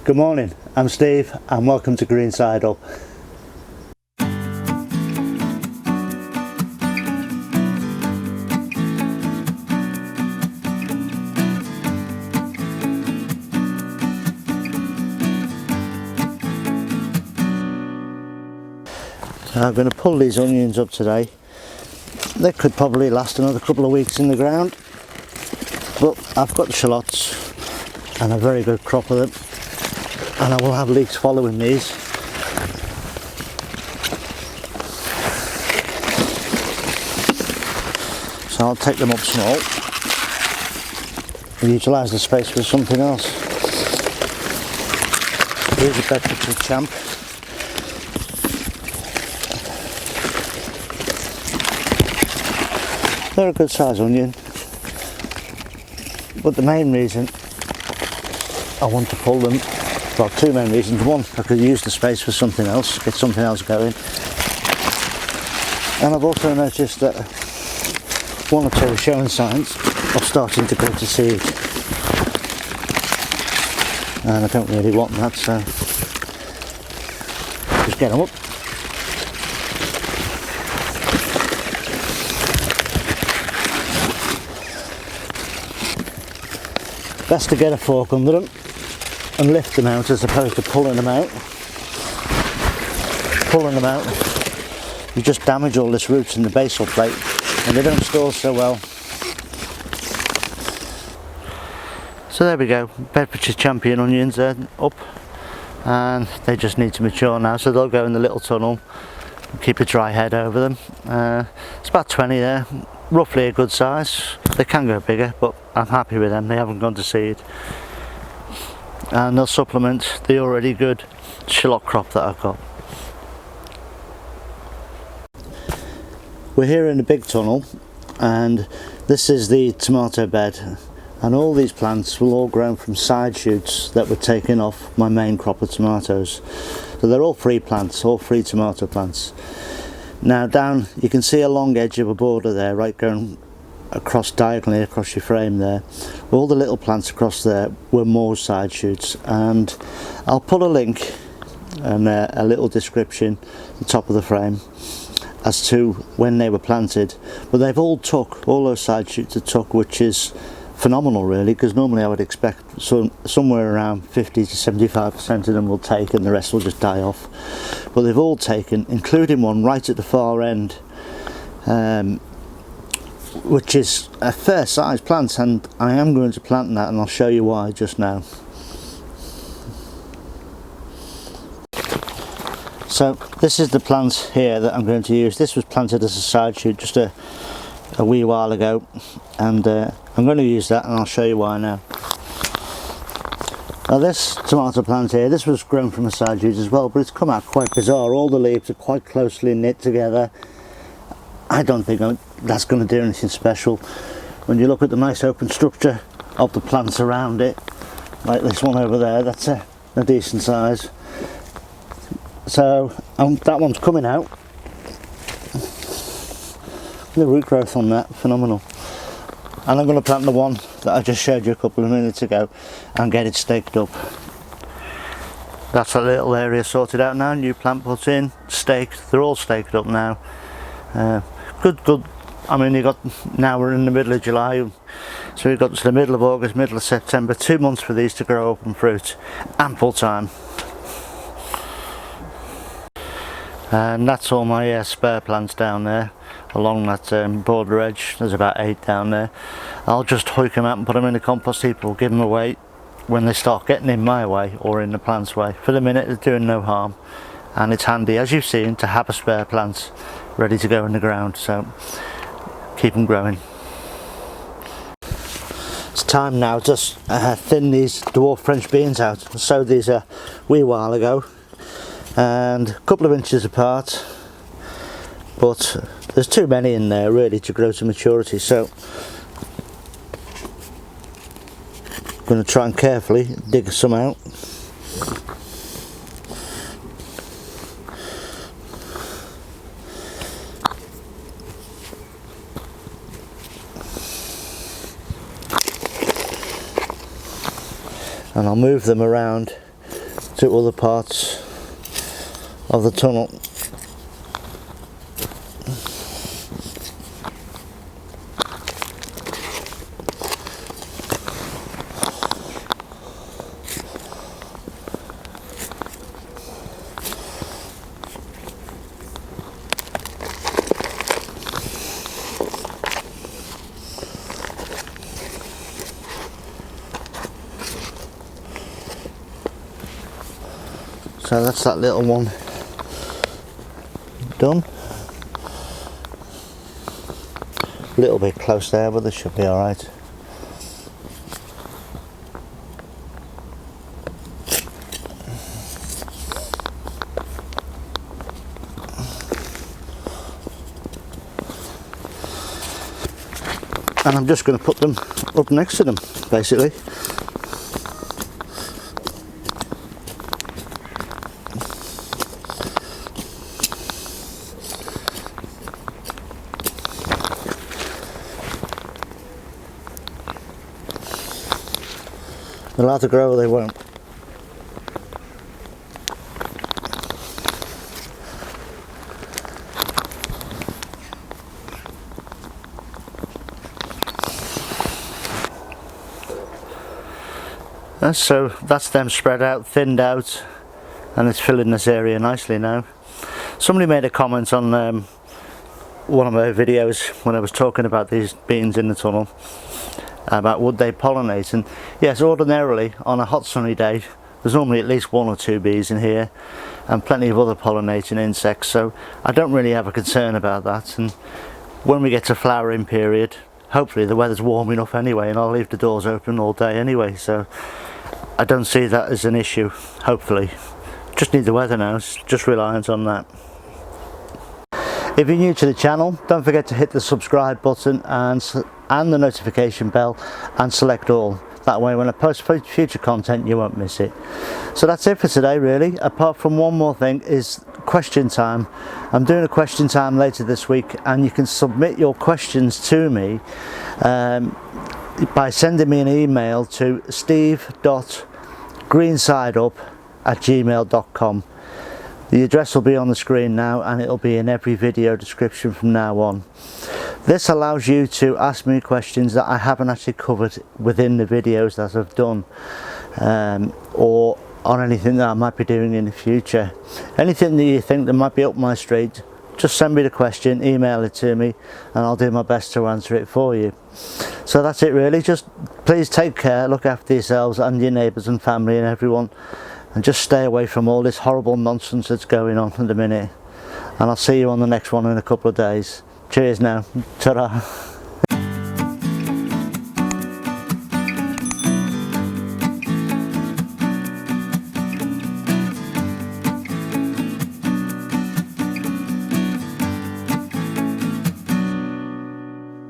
Good morning, I'm Steve and welcome to Green Sidle. I'm going to pull these onions up today. They could probably last another couple of weeks in the ground, but I've got the shallots and a very good crop of them, and I will have leeks following these. So I'll take them up small and utilise the space for something else. Here's a Bedfordshire Champ. They're a good size onion, but the main reason I want to pull them, well, two main reasons. One, I could use the space for something else, get something else going, and I've also noticed that one or two are showing signs of starting to go to seed, and I don't really want that, so just get them up. Best to get a fork under them and lift them out as opposed to pulling them out. Pulling them out, you just damage all this roots in the basal plate and they don't store so well. So there we go, Bedfordshire Champion Onions are up and they just need to mature now, so they'll go in the little tunnel. Keep a dry head over them. It's about 20 there, roughly a good size. They can go bigger, but I'm happy with them, they haven't gone to seed. And they'll supplement the already good shallot crop that I've got. We're here in the big tunnel and this is the tomato bed, and all these plants will all grow from side shoots that were taken off my main crop of tomatoes. So they're all free plants, all free tomato plants. Now down you can see a long edge of a border there, right, going across diagonally across your frame there. All the little plants across there were more side shoots, and I'll put a link and a little description at the top of the frame as to when they were planted, but they've all took, all those side shoots are took, which is phenomenal really, because normally I would expect somewhere around 50 to 75% of them will take and the rest will just die off, but they've all taken, including one right at the far end, which is a fair size plant, and I am going to plant that and I'll show you why just now. So this is the plant here that I'm going to use. This was planted as a side shoot just a wee while ago, and I'm going to use that and I'll show you why now. Now this tomato plant here, this was grown from a side shoot as well, but it's come out quite bizarre. All the leaves are quite closely knit together. I don't think that's going to do anything special. When you look at the nice open structure of the plants around it, like this one over there, that's a decent size. So that one's coming out. The root growth on that, phenomenal. And I'm going to plant the one that I just showed you a couple of minutes ago and get it staked up. That's a little area sorted out now, new plant put in, staked, they're all staked up now. Good. I mean, now we're in the middle of July, so we've got to the middle of August, middle of September, 2 months for these to grow up and fruit. Ample time. And that's all my spare plants down there along that border edge. There's about 8 down there. I'll just hook them out and put them in the compost heap, or give them away when they start getting in my way or in the plant's way. For the minute they're doing no harm, and it's handy, as you've seen, to have a spare plant ready to go in the ground, so keep them growing. It's time now to thin these Dwarf French beans out. I sowed these a wee while ago and a couple of inches apart, but there's too many in there really to grow to maturity, so I'm going to try and carefully dig some out. And I'll move them around to other parts of the tunnel. So that's that little one done. A little bit close there, but this should be alright. And I'm just going to put them up next to them, basically. They'll have to grow or they won't. And so that's them spread out, thinned out, and it's filling this area nicely now. Somebody made a comment on one of my videos when I was talking about these beans in the tunnel, about would they pollinate, and yes, ordinarily on a hot sunny day there's normally at least 1 or 2 bees in here and plenty of other pollinating insects, so I don't really have a concern about that. And when we get to flowering period, hopefully the weather's warm enough anyway, and I'll leave the doors open all day anyway, so I don't see that as an issue, hopefully. Just need the weather now, it's just reliant on that. If you're new to the channel, don't forget to hit the subscribe button and the notification bell and select all. That way when I post future content you won't miss it. So that's it for today really, apart from one more thing, is question time. I'm doing a question time later this week, and you can submit your questions to me by sending me an email to steve.greensideup@gmail.com. The address will be on the screen now, and it'll be in every video description from now on. This allows you to ask me questions that I haven't actually covered within the videos that I've done, or on anything that I might be doing in the future. Anything that you think that might be up my street, just send me the question, email it to me, and I'll do my best to answer it for you. So that's it really. Just please take care, look after yourselves and your neighbours and family and everyone, and just stay away from all this horrible nonsense that's going on at the minute. And I'll see you on the next one in a couple of days. Cheers now. Ta-ra.